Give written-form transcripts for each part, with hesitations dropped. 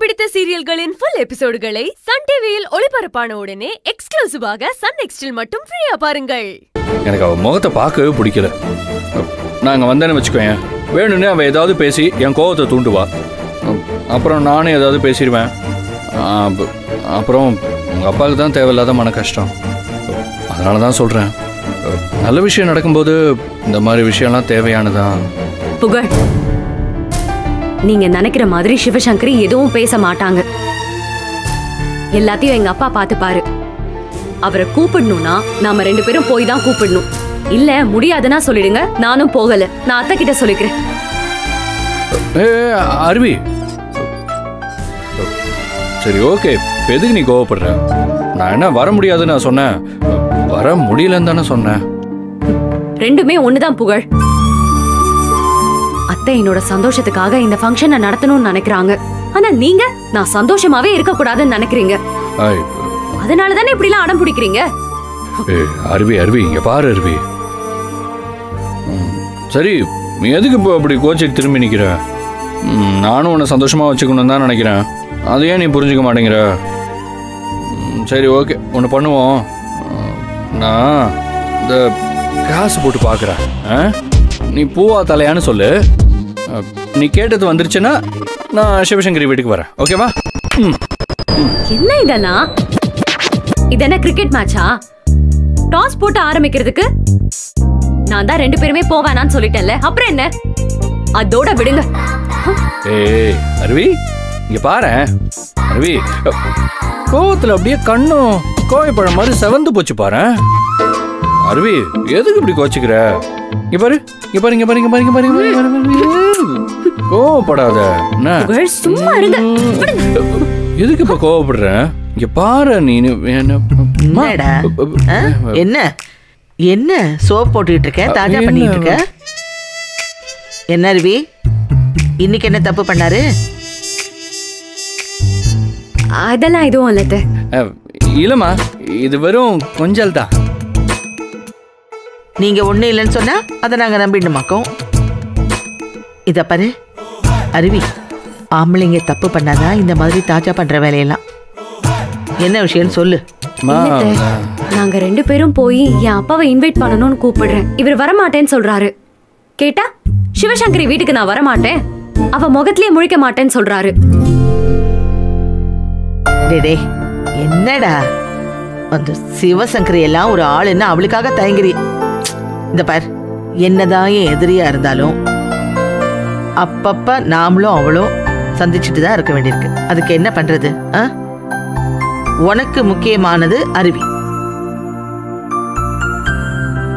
பிடித்த சீரியல்களின் full எபிசோடுகளை Sun டிவியில் ஒளிபரப்பான உடனே எக்ஸ்க்ளூசிவாக சன் நெக்ஸ்டில் மட்டும் ஃப்ரீயா பாருங்கள். எனக்கு அவ முகத்தை பார்க்கவே பிடிக்கல. நாங்க வந்தேன்னு வச்சுக்கோங்க, வேணும்னே அவ ஏதாவது பேசி என் கோவத்தை தூண்டுவா. அப்புறம் நானே ஏதாவது பேசிடுவேன். அப்புறம் உங்க அப்பாவுக்கு தான் தேவையில்லாத மன கஷ்டம். அதனால தான் சொல்றேன், நல்ல விஷயம் நடக்கும்போது இந்த மாதிரி விஷயம்லாம் தேவையானதான். புகழ், நீங்க நினைக்கிற மாதிரி சிவசங்கரி எதுவும் பேச மாட்டாங்க. எல்லாத்தையும் எங்க அப்பா பார்த்துப்பாரு. அவரை கூப்பிடணும்னா நாம 2 பேரும் போய் தான் கூப்பிடணும். இல்ல முடியாதுன்னா சொல்லிடுங்க, நானும் போகல. நான் அத்தை கிட்ட சொல்லிக்கிறேன். அருவி, சரி ஓகே, எதுக்கு நீ கோவப்படுற? நான் என்ன வர முடியாதுன்னு நான் சொன்னேன், வர முடியலன்னு தானே சொன்னேன். ரெண்டுமே ஒண்ணுதான் புகழ். அத்தை என்னோட சந்தோஷத்துக்காக இந்த ஃபங்க்ஷனை நடத்தணும்னு நினைக்கிறாங்க. ஆனா நீங்க நான் சந்தோஷமாவே இருக்க கூடாதுன்னு நினைக்கிறீங்க. அதனால தானே இப்படி எல்லாம் அடம் பிடிக்கிறீங்க. அருவி அருவி, இங்க பாரு அருவி. சரி, நீ எதுக்கு இப்போ அப்படி கோச்சிட்டு திரும்பி நிக்கிற? நானும் உன்னை சந்தோஷமா வச்சுக்கணும் தான் நினைக்கிறேன். அதையே நீ புரிஞ்சுக்க மாட்டேங்கிற. சரி ஓகே, ஒன்று பண்ணுவோம். நான் இந்த காசு போட்டு பார்க்குறேன். நீ பூவா தலையான்னு சொல்லு. நீ கேட்டது வந்துருச்சுன்னா நான் சிவசங்கரி வீட்டுக்கு வரேன். ஓகேவா? என்ன இதெல்லாம்? இது என்ன கிரிக்கெட் மேட்சா? டாஸ் போட்டு ஆரம்பிக்கிறதுக்கு நான் தான் 2 பேருமே போவேனான்னு சொல்லிட்டேன்ல, அப்புறம் என்ன? அதோட விடுங்க. ஏய் அருவி, இங்க பாரு அருவி, கோவத்துல அப்படியே கண்ணும் கோவைப்பழம் மாதிரி செவந்து போச்சு பாரு. அருவி, எதுக்கு இப்படி கோச்சுக்கிற? இங்க பாரு, இங்க பாரு, இங்க பாரு, இங்க பாரு, இங்க பாரு, இங்க பாரு. கோவப்படாத. சும்மா இருங்க. எதுக்கு இப்ப கோவப்படுற? இங்க பாரு, நீ என்ன என்ன சோப் போட்டுக்கிட்டு இருக்க, தாஜா பண்ணிட்டு இருக்க? என்ன அருவி, இன்னைக்கு என்ன தப்பு பண்ணாரு? அதெல்லாம் எதுவும் இல்ல. இல்லம்மா, இது வெறும் கொஞ்சல் தான். நீங்க ஒண்ணு இல்லைன்னு சொன்னா அதை நாங்க நம்பிடணுமாக்கோம். இத பாரு அருவி, ஆம்பளைங்க தப்பு பண்ணாதான் இந்த மாதிரி தாஜா பண்ற வேலையெல்லாம். என்ன விஷயம்னு சொல்லு. நாங்க 2 பேரும் போய் என் அப்பாவை இன்வைட் பண்ணணும்னு கூப்பிடுறேன். இவர் வரமாட்டேன்னு சொல்றாரு. கேட்டா சிவசங்கரி வீட்டுக்கு நான் வரமாட்டேன், அவ முகத்திலேயே முழிக்க மாட்டேன்னு சொல்றாரு. டேடே, என்னடா அந்த சிவசங்கரி எல்லாம் ஒரு ஆள், என்ன அவளுக்காக தயங்குறி? இந்த பார், என்னதான் என் எதிரியா இருந்தாலும் அப்பப்ப நாமளும் அவளும் சந்திச்சுட்டு தான் இருக்க வேண்டியிருக்கு. அதுக்கு என்ன பண்றது? உனக்கு முக்கியமானது அருவி.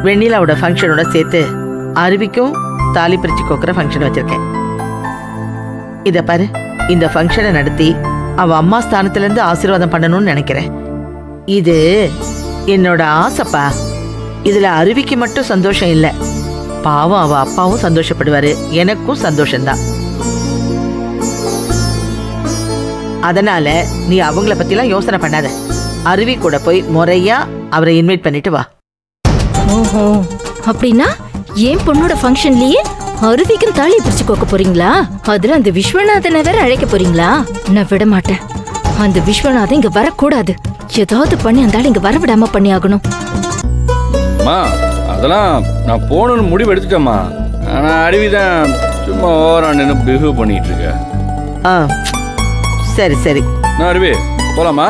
வெண்ணிலாவோட ஃபங்க்ஷனோட சேர்த்து அருவிக்கும் தாலி பிரிச்சு கோக்குற ஃபங்க்ஷன் வச்சிருக்கேன். இத பாரு, இந்த ஃபங்க்ஷனை நடத்தி அவ அம்மா ஸ்தானத்துல இருந்து ஆசீர்வாதம் பண்ணணும்னு நினைக்கிறேன். இது என்னோட ஆசைப்பா. இதுல அருவிக்கு மட்டும் சந்தோஷம் இல்ல, பாவம் அவ அப்பாவும் சந்தோஷப்படுவாரு, எனக்கும் சந்தோஷம்தான். அதனால நீ அவங்கள பத்திலாம் யோசனை பண்ணாத. அருவி கூட போய் முறையா அவரை இன்வைட் பண்ணிட்டு வா. ஓஹோ, அப்படின்னா என் பொண்ணோட ஃபங்க்ஷன்லயே அருவிக்கும் தாலி பிரிச்சு கோக்க போறீங்களா? அதுல அந்த விஸ்வநாதனை வேற அழைக்க போறீங்களா? நான் விட மாட்டேன். அந்த விஸ்வநாதன் இங்க வரக்கூடாது. ஏதாவது பண்ணி அந்த ஆள் இங்க வரவிடாம பண்ணி ஆகணும். அதெல்லாம் நான் போகணும்னு முடிவு எடுத்துட்டேம்மா. ஆனா அருவிதான் சும்மா ஓவரா நின்று பிஹேவ் பண்ணிட்டு இருக்க. சரி சரி, நான் அருவி போலாமா?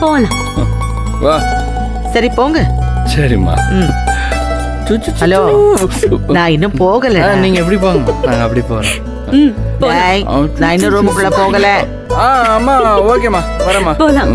போலாம். வா. சரி போங்க. சரிம்மா. ஹலோ, நான் இன்னும் போகல. நீங்க எப்படி போங்க, நாங்க அப்படி போறோம். நான் இன்னும் ரூமுக்குள்ள போகல. அம்மா ஓகேம்மா, வரேம்மா. போலாம்.